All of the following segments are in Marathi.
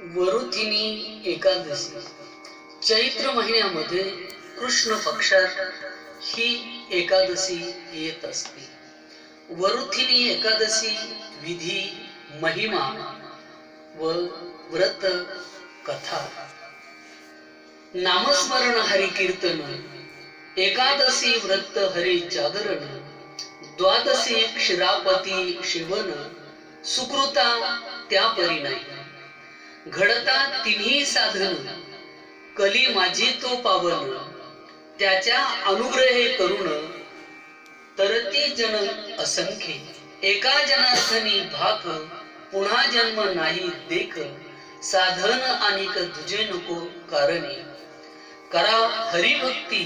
वरुथिनी एकादशी चैत्र महिन्यामध्ये कृष्ण पक्षात ही एकादशी येत असते. वरुथिनी एकादशी विधी, महिमा व व्रत कथा. नामस्मरण हरि कीर्तन, एकादशी व्रत हरि जागरण, द्वादशी क्षीरापती शिवन, सुकृता त्या परी नाही. घडता तिन्ही साधन, कली माझी तो पावन, त्याच्या अनुग्रहे करुण, तरती जन असंख्य. एका जनार्थनी भाक, पुन्हा जन्म नाही देख, साधन अनेक तुझे नको कारणे. करा हरिभक्ती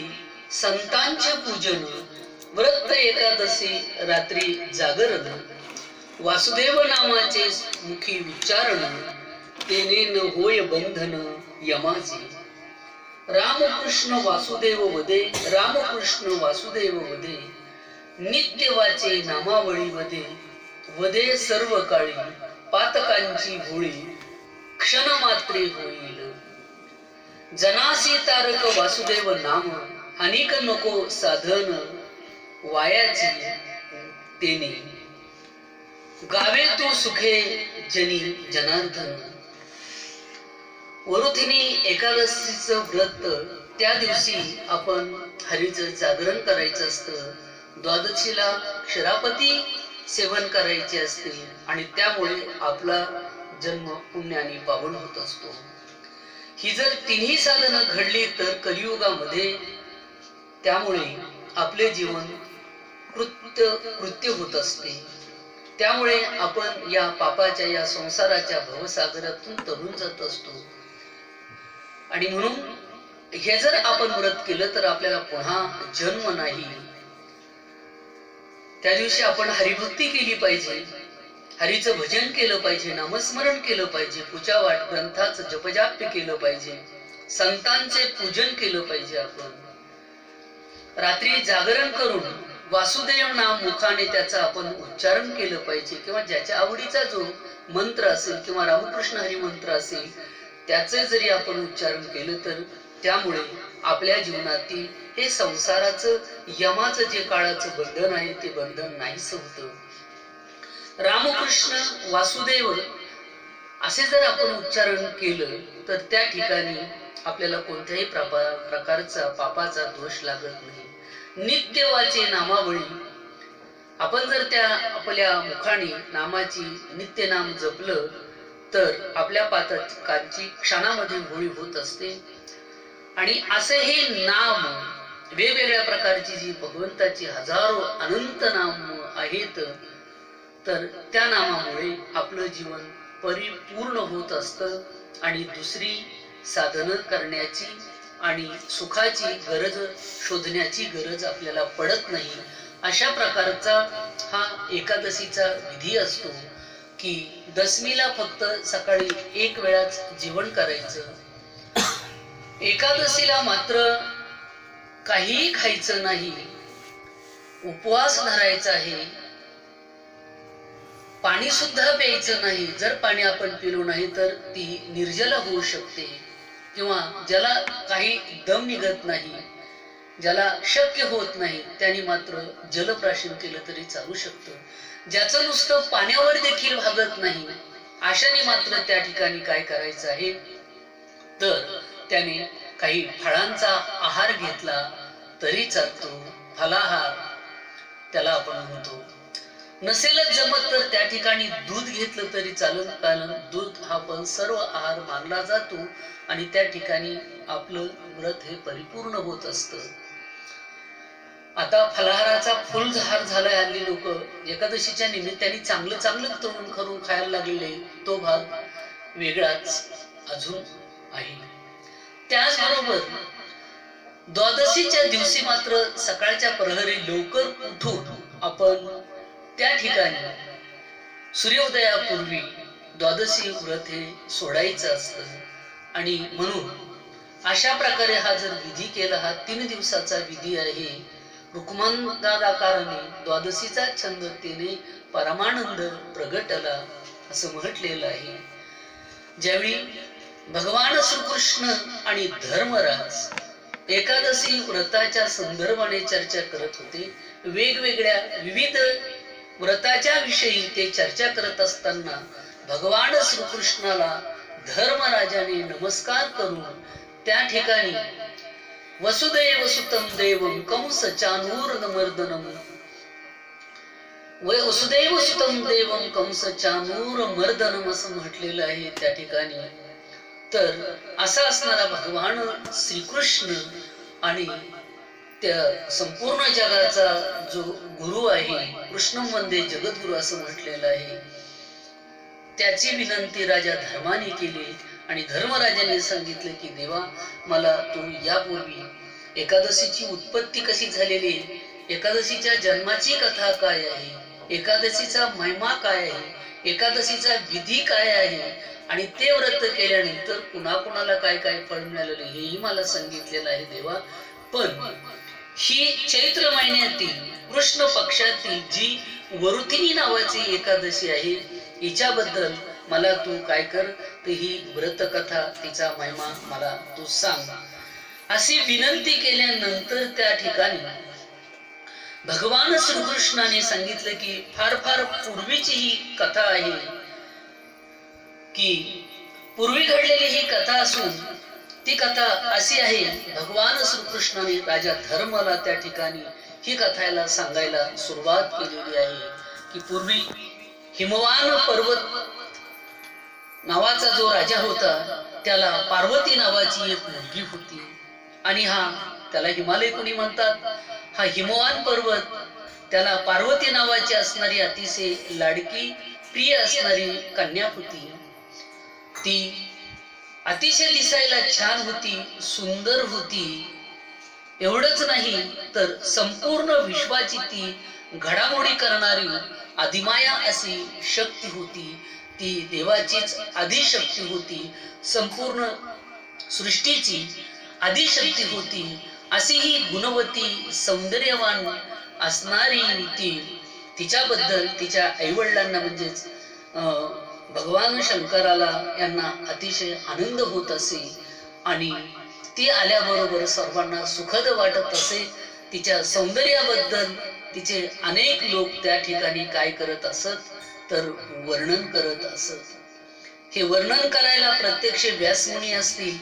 संतांचे पूजन, व्रत एकादशी रात्री जागरण, वासुदेव नामाचे मुखी उच्चारण, तेने न होय बंधन यमाचे. रामकृष्ण वासुदेव वदे, रामकृष्ण वासुदेव वदे, नित्य वाचे नामावळी वदे, वदे सर्व काळी पातकांची होळी, क्षण मात्रे होईल. जनासी तारक वासुदेव नाम, अनेक नको साधन वायाची तेने. गावे तू सुखे जनी जनार्दन. वरुथिनी एकादशीचं व्रत, त्या दिवशी आपण हरीचं जागरण करायचं असतं. द्वादशीला क्षीरापती सेवन करायचे असते आणि त्यामुळे आपला जन्म पुण्याने पावन होत असतो. ही जर तिन्ही साधनं घडली तर कलियुगामध्ये त्यामुळे आपले जीवन कृत्य होत असते. त्यामुळे आपण या पापाच्या, या संसाराच्या भवसागरातून तरून जात असतो. आणि म्हणून हे जर आपण व्रत केलं तर आपल्याला पुन्हा जन्म नाही. त्या दिवशी आपण हरिभक्ती केली पाहिजे, हरीचं भजन केलं पाहिजे, नामस्मरण केलं पाहिजे, पूजा वाट ग्रंथाचं जपजाप्य केलं पाहिजे, संतांचे पूजन केलं पाहिजे. आपण रात्री जागरण करून वासुदेव नाम मुखाने त्याचा आपण उच्चारण केलं पाहिजे, किंवा ज्याच्या आवडीचा जो मंत्र असेल किंवा रामकृष्ण हरी मंत्र असेल त्याचे जरी आपण उच्चारण केलं तर त्यामुळे आपल्या जीवनातील हे संसाराचं, यमाचं जे काळाचं बंधन आहे ते बंधन नाहीस होतं. रामकृष्ण वासुदेव असे जर आपण उच्चारण केलं तर त्या ठिकाणी आपल्याला कोणत्याही प्रकारचा पापाचा दोष लागत नाही. नित्य वाचे नामावळी, आपण जर त्या आपल्या मुखाने नामाची नित्य नाम जपलं तर आपल्या पातकांची क्षणामध्ये होळी होत असते. आणि असे हे नाम, वेगवेगळ्या प्रकारची जी भगवंताची हजारो अनंत नाम आहेत, तर त्या नामामुळे आपलं जीवन परिपूर्ण होत असतं आणि दुसरी साधनं करण्याची आणि सुखाची गरज शोधण्याची गरज आपल्याला पडत नाही. अशा प्रकारचा हा एकादशीचा विधी असतो की दशमीला फक्त सकाळी एक वेळाच जेवण करायचं. एकादशीला मात्र काहीही खायचं नाही, उपवास धरायचा आहे, पाणी सुद्धा प्यायचं नाही. जर पाणी आपण पिलो नाही तर ती निर्जला होऊ शकते, किंवा ज्याला काही दम निघत नाही, ज्याला शक्य होत नाही, त्याने मात्र जलप्राशन केलं तरी चालू शकतं. ज्याचं नुसतं पाण्यावर देखील भागत नाही, अशाने मात्र त्या ठिकाणी काय करायचं आहे तर त्याने काही फळांचा आहार घेतला तरी चालतो. फलाहार त्याला आपण म्हणतो. नसेलच जमत तर त्या ठिकाणी दूध घेतलं तरी चालत, कारण दूध हा पण सर्व आहार मानला जातो आणि त्या ठिकाणी आपलं व्रत हे परिपूर्ण होत असतं. आता फलाहाराचा फुलहार झालाय. हल्ली लोक एकादशीच्या निमित्ताने चांगलं चांगलं तळून करून खायला लागलेले, तो भाग वेगळाच अजून आहे. त्याचबरोबर द्वादशीच्या दिवशी मात्र सकाळच्या प्रहरी लवकर उठून आपण त्या ठिकाणी सूर्योदयापूर्वी द्वादशी व्रत हे सोडायचं असतं. आणि म्हणून अशा प्रकारे हा जर विधी केला, हा 3 दिवसाचा विधी आहे. रुक्मांगाकाराने द्वादशीचा छंद तेने परमानंद प्रगटला असं म्हटलेलं आहे. ज्यावेळी भगवान श्रीकृष्ण आणि धर्मराज एकादशी व्रताच्या संदर्भाने चर्चा करत होते, वेगवेगळ्या विविध व्रताच्या विषयी ते चर्चा करत असताना भगवान श्रीकृष्णाला धर्मराजाने नमस्कार करून त्या ठिकाणी वसुदेव सुतं देवं कंस चाणूरमर्दनम, वसुदेव सुतं देवं कंस चाणूरमर्दनम असं म्हटलेलं आहे त्या ठिकाणी. तर असा असणारा भगवान श्रीकृष्ण आणि त्या संपूर्ण जगाचा जो गुरु आहे, कृष्ण वंदे जगद्गुरु असं म्हटलेलं आहे, त्याची विनंती राजा धर्माने केली. आणि धर्मराजाने सांगितलं की देवा, मला तू यापूर्वी एकादशीची उत्पत्ती कशी झालेली, एकादशीच्या जन्माची कथा काय आहे, एकादशीचा महिमा काय आहे, एकादशीचा विधी काय आहे, आणि ते व्रत केल्यानंतर कुणाकुणाला काय काय फळ मिळालेलं हेही मला सांगितलेलं आहे देवा. पण ही चैत्र महिन्यातील कृष्ण पक्षातील जी वरुथिनी नावाची एकादशी आहे, हिच्याबद्दल मला तू काय कर, तर ही व्रत कथा, तिचा महिमा मला तू सांग. अशी विनंती केल्यानंतर त्या ठिकाणी भगवान श्रीकृष्णाने सांगितलं की फार फार पूर्वीची ही कथा आहे, की पूर्वी घडलेली ही कथा असून ती कथा अशी आहे. भगवान श्रीकृष्णाने राजा धर्माला त्या ठिकाणी ही कथाला सांगायला सुरुवात केलेली आहे की पूर्वी हिमवान पर्वत नावाचा जो राजा होता, त्याला पार्वती नावाची एक मुलगी होती. आणि त्याला हिमालय कोणी म्हणतात. हा हिमवान पर्वत, त्याला पार्वती नावाची असणारी अतिशय लाडकी प्रिय असणारी कन्या होती. ती अतिशय दिसायला छान होती, सुंदर होती. एवढंच नाही तर संपूर्ण विश्वाची ती घडामोडी करणारी अधिमाया अशी शक्ती होती. ती देवाचीच आदिशक्ती होती, संपूर्ण सृष्टीची आदिशक्ती होती. अशी ही गुणवती सौंदर्यवान असणारी ती, तिच्याबद्दल तिच्या आईवडिलांना म्हणजेच भगवान शंकराला यांना अतिशय आनंद होत असे. आणि ती आल्याबरोबर सर्वांना सुखद वाटत असे. तिच्या सौंदर्याबद्दल तिचे अनेक लोक त्या ठिकाणी काय करत असत, तर वर्णन करत असत. हे वर्णन करायला प्रत्यक्ष व्यासमुनी असतील,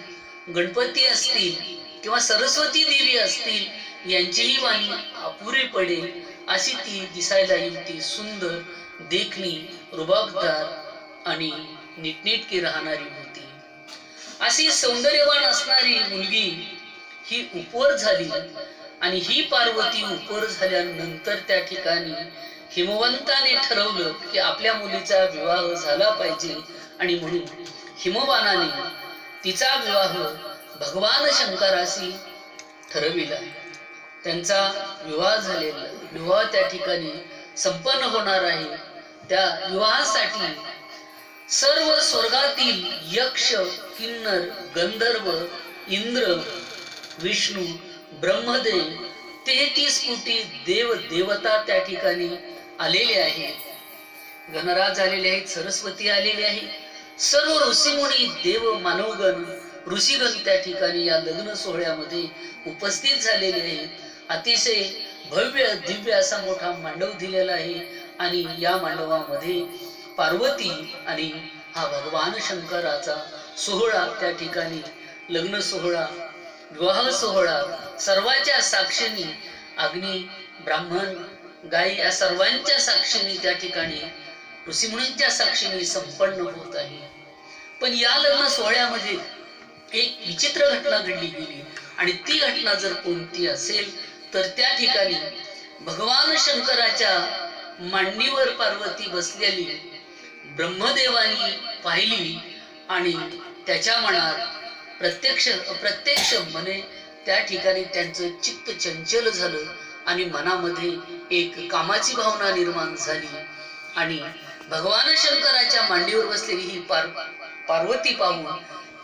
गणपती असतील किंवा सरस्वती देवी असतील, यांचीही वाणी अपुरी पडेल अशी ती दिसायला युक्ती सुंदर, देखणी, रुबाबदार आणि नीटनेटकी राहणारी होती. अशी सौंदर्यवान असणारी मुलगी ही उपवर झाली. आणि ही पार्वती उपवर झाल्यानंतर त्या ठिकाणी हिमवंताने ठरवलं की आपल्या मुलीचा विवाह झाला पाहिजे. आणि म्हणून हिमवानाने तिचा विवाह भगवान शंकराशी ठरविला. त्यांचा विवाह त्या ठिकाणी संपन्न होणार आहे. त्या विवाहासाठी सर्व स्वर्गातील यक्ष, किन्नर, गंधर्व, इंद्र, विष्णू, ब्रह्मदेव, 33 कोटी देव देवता त्या ठिकाणी आलेले आहेत. गणराज आलेले आहेत, सरस्वती आलेले आहे, सर्व ऋषीमुनी, देव, मानवगण, ऋषीगण त्या ठिकाणी या लग्न सोहळ्यामध्ये उपस्थित झालेले आहेत. अतिशय भव्य दिव्य असा मोठा मांडव दिलेला आहे. आणि या मांडवामध्ये पार्वती आणि हा भगवान शंकराचा सोहळा त्या ठिकाणी, लग्न सोहळा, विवाह सोहळा सर्वांच्या साक्षीने, अग्नी, ब्राह्मण, गायी या सर्वांच्या साक्षीने त्या ठिकाणी, ऋषीमुनींच्या साक्षीने संपन्न होत आहे. पण या लग्न सोहळ्यामध्ये एक विचित्र घटना घडली गेली. आणि ती घटना जर कोणती असेल तर त्या ठिकाणी भगवान शंकराच्या मांडीवर पार्वती बसलेली ब्रह्मदेवानी पाहिली. आणि त्याच्या मनात प्रत्यक्ष अप्रत्यक्ष मने त्या ठिकाणी त्यांचं चित्त चंचल झालं. आणि मनामध्ये एक कामाची भावना निर्माण झाली. आणि भगवान शंकराच्या मांडीवर बसलेली ही पार्वती पाहून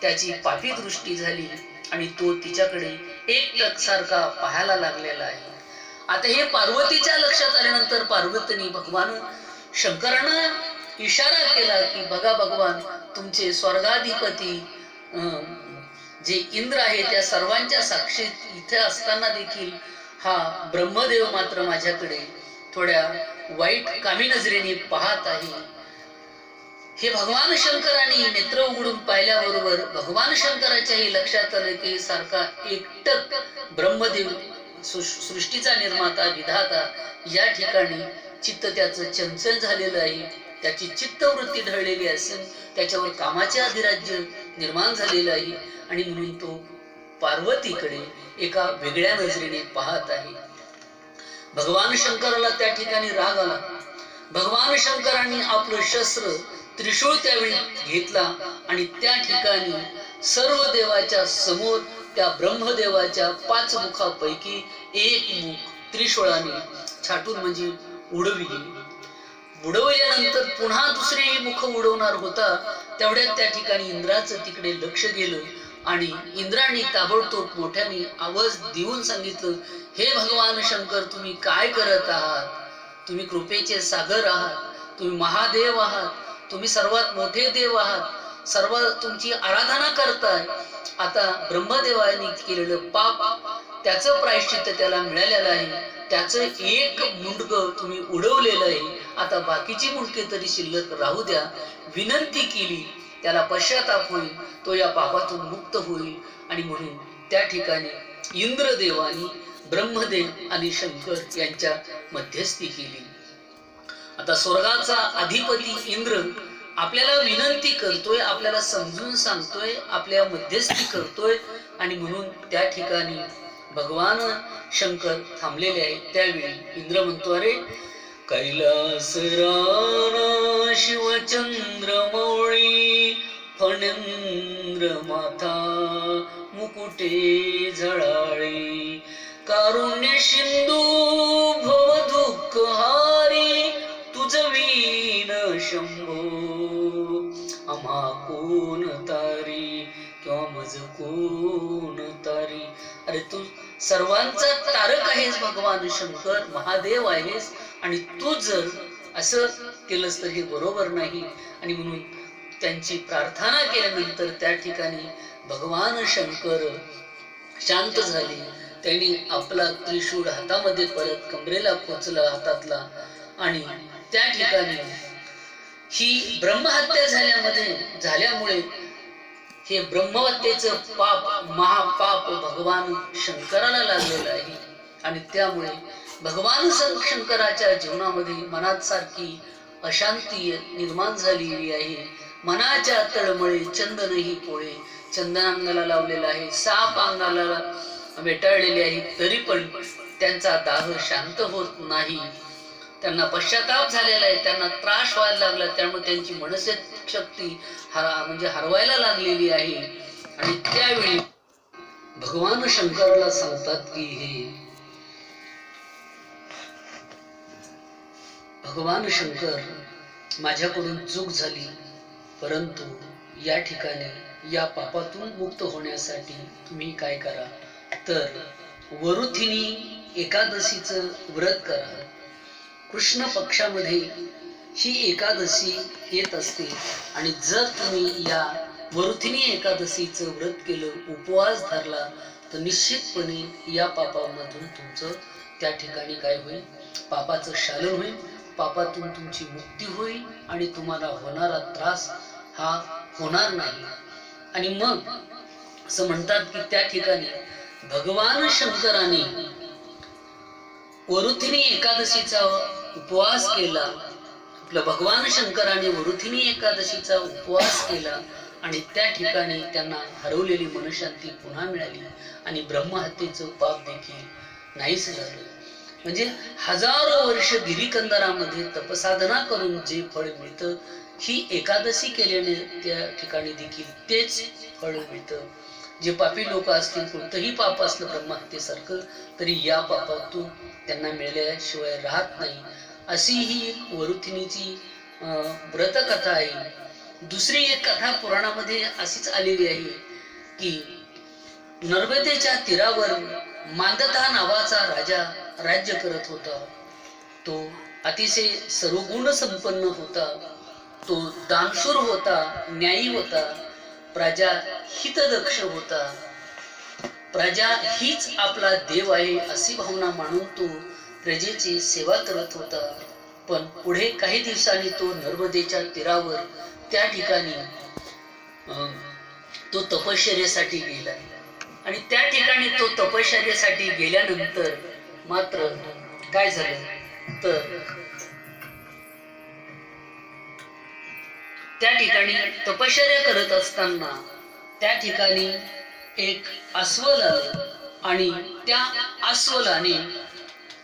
त्याची पापी दृष्टी झाली. आणि तो तिच्याकडे एक सारखा पाहायला लागलेला आहे. आता हे पार्वतीच्या लक्षात आल्यानंतर पार्वतीने भगवान शंकरांना इशारा केला की बघा भगवान, तुमचे स्वर्गाधिपती जे इंद्र आहे त्या सर्वांच्या साक्षीत इथे असताना देखील हा ब्रह्मदेव मात्र माझ्याकडे थोड्या वाईट कामी नजरेने पाहत आहे. हे भगवान शंकरांनी नेत्र उघडून पाहिल्याबरोबर भगवान शंकराच्याही लक्षात आलं की सारखा एकटक ब्रह्मदेव सृष्टीचा निर्माता विधाता या ठिकाणी चित्त त्याचं चंचल झालेलं आहे. त्याची चित्तवृत्ती ढळलेली असून त्याच्यावर कामाचे अधिराज्य निर्माण झालेलं आहे आणि म्हणून तो पार्वतीकडे एका वेगळ्या नजरेने पाहत आहे. भगवान शंकराला त्या ठिकाणी राग आला. भगवान शंकरांनी आपलं शस्त्र त्रिशूळ त्यावेळी घेतला आणि त्या ठिकाणी सर्व देवाच्या समोर त्या ब्रह्मदेवाच्या 5 मुखापैकी एक मुख त्रिशूळाने छाटून म्हणजे उडविली. उडवल्यानंतर पुन्हा दुसरे मुख उडवणार होता तेवढ्यात त्या ठिकाणी इंद्राचं तिकडे लक्ष गेलं आणि इंद्राने ताबडतोब मोठ्याने आवाज देऊन सांगितलं, हे भगवान शंकर, तुम्ही काय करत आहात? तुम्ही कृपेचे सागर आहात, तुम्ही महादेव आहात, तुम्ही सर्वात मोठे देव आहात, सर्व तुमची आराधना करताय. आता ब्रह्मदेवाने केलेलं पाप त्याचं प्रायश्चित्त त्याला मिळालेलं आहे. त्याचं एक मुंडकं तुम्ही उडवलेलं आहे. आता बाकीची मुंडके तरी शिल्लक राहू द्या. विनंती केली, त्याला पश्चाताप होईल, तो या पापातून मुक्त होईल. आणि म्हणून त्या ठिकाणी इंद्रदेवानी ब्रह्मदेव आणि शंकर यांच्या मध्यस्थी केली. आता स्वर्गाचा अधिपती इंद्र आपल्याला विनंती करतोय, आपल्याला समजून सांगतोय, आपल्या मध्यस्थी करतोय आणि म्हणून त्या ठिकाणी भगवान शंकर थांबलेले आहेत. त्यावेळी इंद्र म्हणतो, अरे कैलास राणा शिवचंद्र मौळी फणेंद्र माथा मुकुटे झळाळे कारुण्य सिंधू भव दुःख हारी तुझ वीण शंभो आम्हा कोण तारी किंवा मज कोण तारी. अरे तू सर्वांचा तारक आहेस भगवान शंकर, महादेव आहेस आणि तू जर असं केलंस तर हे बरोबर नाही. आणि म्हणून त्यांची प्रार्थना केल्यानंतर त्या ठिकाणी भगवान शंकर शांत झाले. त्यांनी आपला त्रिशूळ हातामध्ये परत कमरेला खोचला हातातला आणि त्या ठिकाणी ही ब्रह्महत्या झाल्यामुळे हे ब्रह्महत्येचं पाप महापाप भगवान शंकराला लागलेलं आहे. आणि त्यामुळे भगवान शंकराच्या जीवनामध्ये मनात सारखी अशांती निर्माण झालेली आहे. मनाच्या तळमळे चंदनही पोळे, चंदन अंगाला लावलेला आहे, साप अंगाला वेटाळलेले आहे, तरी पण त्यांचा दाह शांत होत नाही. त्यांना पश्चाताप झालेला आहे, त्यांना त्रास व्हायला लागला, त्यामुळे त्यांची मनस्थिती शक्ती हरवायला लागलेली आहे. आणि त्यावेळी भगवान शंकराला सांगतात की हे भगवान शंकर, माझ्याकडून चूक झाली, परंतु या ठिकाणी या पापातून मुक्त होण्यासाठी तुम्ही काय करा तर वरुथिनी एकादशीचं व्रत करा. कृष्ण पक्षामध्ये ही एकादशी येत असते आणि जर तुम्ही या वरुथिनी एकादशीचं व्रत केलं, उपवास धरला, तर निश्चितपणे या पापामधून तुमचं त्या ठिकाणी काय होईल, पापाचं शालन होईल, पापातून तुमची मुक्ती होईल आणि तुम्हाला होणारा त्रास हा होणार नाही. आणि मग असं म्हणतात की त्या ठिकाणी भगवान शंकराने वरुथिनी एकादशीचा उपवास केला. आपल्या भगवान शंकराने वरुथिनी एकादशीचा उपवास केला आणि त्या ठिकाणी त्यांना हरवलेली मनशांती पुन्हा मिळाली आणि ब्रह्महत्येचं पाप देखील नाहीच झालं. म्हणजे हजारो वर्ष गिरीकंदरामध्ये तपसाधना करून जे फळ मिळतं, ही एकादशी केल्याने त्या ठिकाणी देखील तेच फळ मिळतं. जे पापी लोक असतील, कोणतंही पाप असलं ब्रह्महत्येसारखं, तरी या पापातून त्यांना मिळाल्याशिवाय राहत नाही. अशी ही एक वरुथिनीची व्रतकथा आहे. दुसरी एक कथा पुराणामध्ये अशीच आलेली आहे की नर्मदेच्या तीरावर मांदता नावाचा राजा राज्य करत होता. तो अतिशय सर्वगुण संपन्न होता. तो दानशूर होता, न्यायी होता, प्रजा हितदक्ष होता. प्रजा हीच आपला देव आहे अशी भावना मानून तो प्रजेची सेवा करत होता. पण पुढे काही दिवसांनी तो नर्मदेच्या तीरावर त्या ठिकाणी तो तपश्चर्येसाठी गेला. आणि त्या ठिकाणी तो तपश्चर्येसाठी गेल्यानंतर मात्र काय झालं तर त्या ठिकाणी तपश्चर्या करत असताना त्या ठिकाणी एक अस्वल आलं आणि त्या अस्वलाने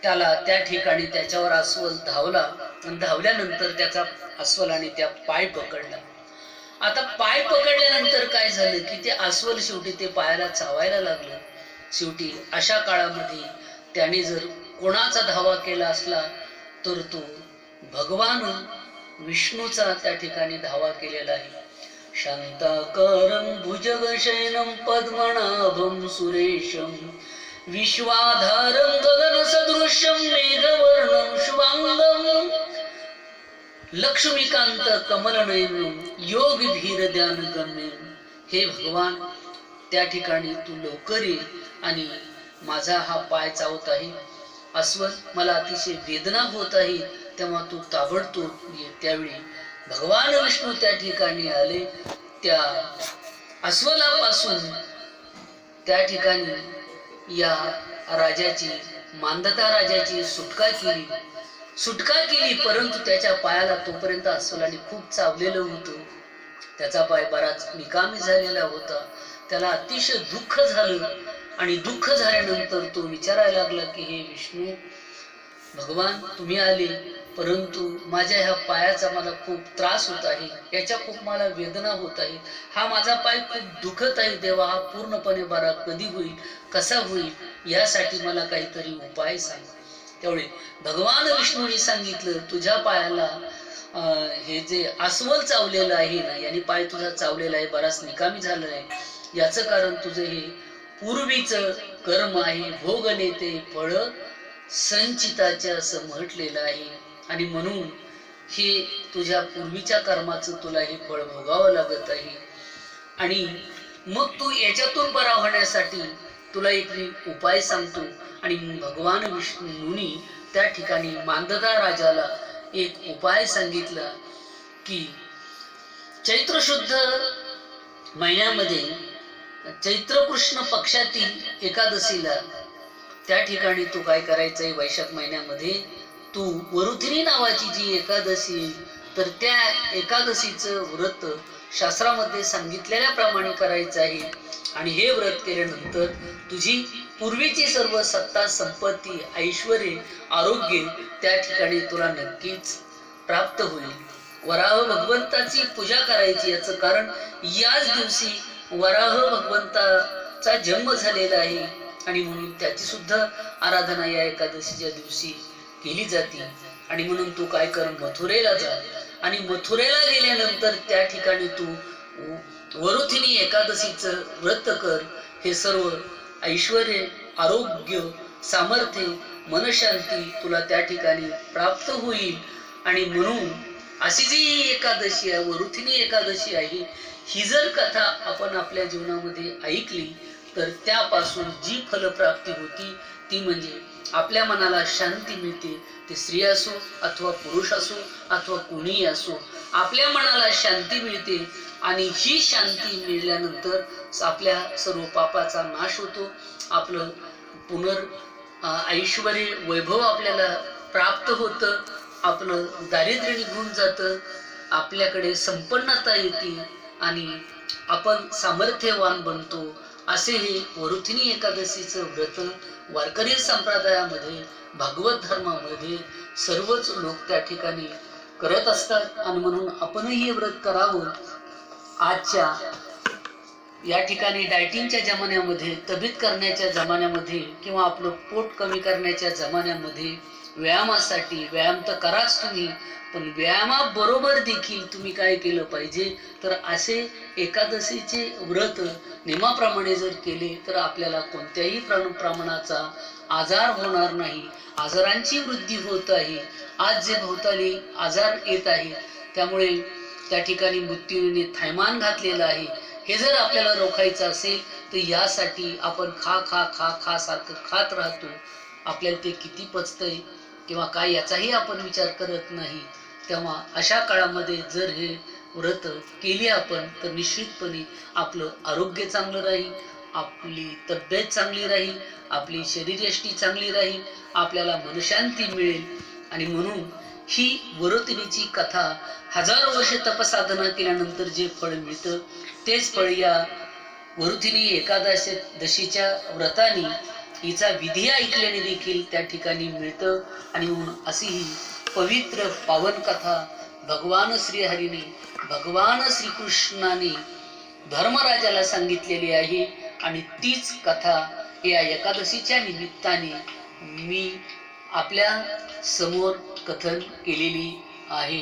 त्याला त्या ठिकाणी त्याच्यावर अस्वल धावला आणि धावल्यानंतर त्याचा अस्वलाने त्या पाय पकडला. आता पाय पकडल्यानंतर काय झालं की ते अस्वल शेवटी ते पायाला चावायला लागलं. शेवटी अशा काळामध्ये त्याने जर कोणाचा धावा केला असला तर तो भगवान विष्णूचा त्या ठिकाणी धावा केलेला आहे. शांताकारं भुजगशयनं पद्मनाभं सुरेशं विश्वाधारं गगनसदृशं मेघवर्णं शुभांगं लक्ष्मीकांत कमलनयनं योगभीरध्यानगम्यं. हे भगवान, त्या ठिकाणी तू लवकर ये आणि माझा हा पाय चावत आहे, अस्वल मला अतिशय वेदना होत आहे, तेव्हा तू ताबडतोब ये. त्यावेळी भगवान विष्णू त्या ठिकाणी आले. त्या अस्वलापासून त्या ठिकाणी या राजाची मांदता राजाची सुटका केली. परंतु त्याच्या पायाला तोपर्यंत अस्वलाने खूप चावलेलं होतं. त्याचा पाय बराच निकामी झालेला होता. त्याला अतिशय दुःख झालं आणि दुःख झाल्यानंतर तो विचारायला लागला की हे विष्णू भगवान, तुम्ही आले, परंतु माझ्या ह्या पायाचा मला खूप त्रास होत आहे, याच्या खूप मला वेदना होत आहे, हा माझा पाय खूप दुखत आहे. देवा, हा पूर्णपणे बरा कधी होईल, कसा होईल, यासाठी मला काहीतरी उपाय सांग. त्यामुळे भगवान विष्णूने सांगितलं, तुझ्या पायाला हे जे अस्वल चावलेलं आहे ना, याने पाय तुझा चावलेला आहे, बराच निकामी झालेला आहे. याचं कारण तुझं हे पूर्वीचं कर्म आहे. भोग नेते फळ संचिताचे असं म्हटलेलं आहे. आणि म्हणून हे तुझ्या पूर्वीच्या कर्माचं तुला हे फळ भोगावं लागत आहे. आणि मग तू याच्यातून बरा होण्यासाठी तुला एक उपाय सांगतो. आणि भगवान विष्णूंनी त्या ठिकाणी मांदता राजाला एक उपाय सांगितला की चैत्र शुद्ध महिन्यामध्ये चैत्र कृष्ण पक्षातील एकादशीला त्या ठिकाणी तू काय करायचंय, वैशाख महिन्यामध्ये तू वरुथिनी नावाची जी एकादशी आहे, तर त्या एकादशीचं व्रत शास्त्रामध्ये सांगितलेल्या प्रमाणे करायचं आहे. आणि हे व्रत केल्यानंतर तुझी पूर्वीची सर्व सत्ता, संपत्ती, ऐश्वर्य, आरोग्य त्या ठिकाणी तुला नक्कीच प्राप्त होईल. वराह भगवंताची पूजा करायची. याचं कारण याच दिवशी वराह भगवंताचा जन्म झालेला आहे आणि म्हणून त्याची सुद्धा आराधना या एकादशीच्या दिवशी केली जाते. आणि म्हणून तू काय कर, मथुरेला जा आणि मथुरेला गेल्यानंतर त्या ठिकाणी तू वरुथिनी एकादशीचं व्रत कर. हे सर्व ऐश्वर्य, आरोग्य, सामर्थ्य, मनशांती तुला त्या ठिकाणी प्राप्त होईल. आणि म्हणून अशी जी एकादशी आहे, वरुथिनी एकादशी आहे, ही जर कथा आपण आपल्या जीवनामध्ये ऐकली तर त्यापासून जी फलप्राप्ती होती ती म्हणजे आपल्या मनाला शांती मिळते. ते स्त्री असो अथवा पुरुष असो अथवा कोणीही असो, आपल्या मनाला शांती मिळते. आणि ही शांती मिळाल्यानंतर आपल्या सर्व पापाचा नाश होतो. आपलं ऐश्वर्य वैभव आपल्याला प्राप्त होतं. आपलं दारिद्र्य निघून जातं. आपल्याकडे संपन्नता येते आणि आपण सामर्थ्यवान बनतो. असे हे वरुथिनी एकादशीचं व्रत वारकरी संप्रदायामध्ये, भागवत धर्मामध्ये सर्वच लोक त्या ठिकाणी करत असतात. आणि म्हणून आपणही हे व्रत करावं. आजच्या या ठिकाणी डायटिंगच्या जमान्यामध्ये, तब्येत करण्याच्या जमान्यामध्ये किंवा आपलं पोट कमी करण्याच्या जमान्यामध्ये व्यायामासाठी, व्यायाम तर कराच तुम्ही, पण व्यायामाबरोबर देखील तुम्ही काय केलं पाहिजे तर असे एकादशीचे व्रत नियमाप्रमाणे जर केले तर आपल्याला कोणत्याही प्रमाणाचा आजार होणार नाही. आजारांची वृद्धी होत आहे. आज जे भोवताली आजार येत आहे त्यामुळे त्या ठिकाणी मृत्यूने थैमान घातलेलं आहे. हे जर आपल्याला रोखायचं असेल तर यासाठी आपण खा खा खा खा सारखं खात राहतो. आपल्याला ते किती पचतंय किंवा काय याचाही आपण विचार करत नाही. तेव्हा अशा काळामध्ये जर हे व्रत केली आपण तर निश्चितपणे आपलं आरोग्य चांगलं राहील, आपली तब्येत चांगली राहील, आपली शरीरयष्टी चांगली राहील, आपल्याला मनशांती मिळेल. आणि म्हणून ही वरोतिनीची कथा हजारो वर्ष तपसाधना केल्यानंतर जे फळ मिळतं तेच फळ या वरुथिनी एकादशीच्या व्रताने हिचा विधी ऐकल्याने देखील त्या ठिकाणी मिळतं. आणि म्हणून अशी ही पवित्र पावन कथा भगवान श्रीहरीने भगवान श्रीकृष्णाने धर्मराजाला सांगितलेली आहे. आणि तीच कथा या एकादशीच्या निमित्ताने मी आपल्या समोर कथन केलेली आहे.